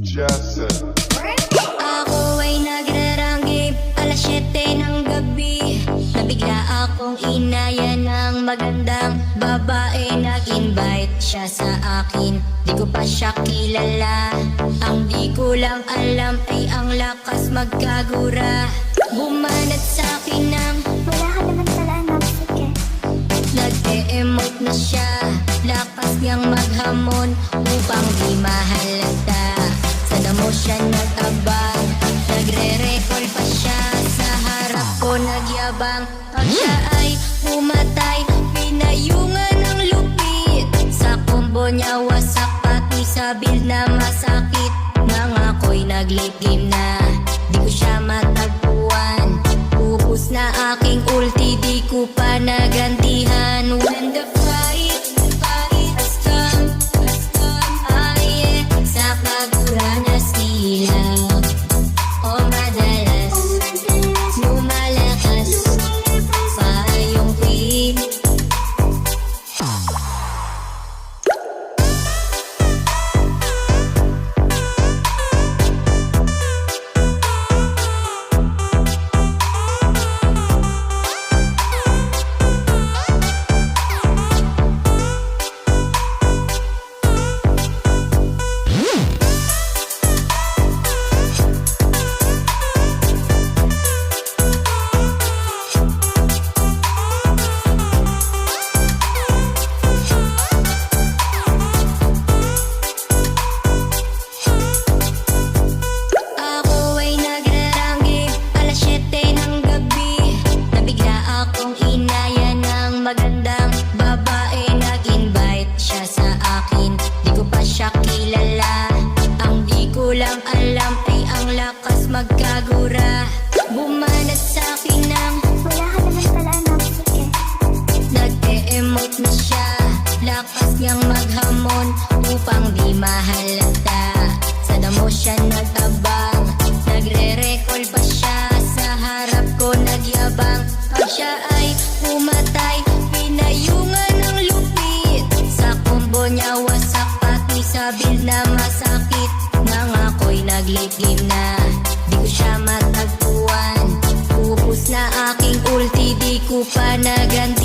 Ako ay nagraranggip alas 7 ng gabi. Nabigla akong inaya ng magandang babae. Nag-invite siya sa akin, di ko pa siya kilala. Ang di ko lang alam ay ang lakas magkagura. Bumanat sa akin ng Wala ka naman pala anak, sige. nag-e-emote na siya. Lakas niyang maghamon upang di mahalata. Sa damo siya nag-abang, nagre-recall pa siya. Sa harap ko nagyabang, pag siya ay pumatay, pinayungan ng lupit. Sa combo niya wasak, pati sa build na masakit. Nang ako'y nag-late game na, di ko siya matagpuan. Upos na aking ulti, di ko pa nagantihan. When the fight has come, ay sa kagura na sila. O madalas, lumalakas pa yung queen. Ako ay nagraranggip alas 7 ng gabi. Nabigla akong inaya ng magandang babae. Nag-invite siya sa akin, di ko pa siya kilala. Ang di ko lang alam ay ang lakas magkagura. Bumanat sa akin ng Wala ka naman pala anak, sige. nag-e-emote na siya. Lakas niyang maghamon upang di mahalata. Sa damo siya nag-abang, nagre-recall pa siya. Sa harap ko nagyabang, pag siya ay pumatay, pinayungan ng lupit. Sa combo niya wasak, pati sa build na masakit. Nang ako'y nag-late game na, di ko siya matagpuan. Upos na aking ulti, di ko pa naganti.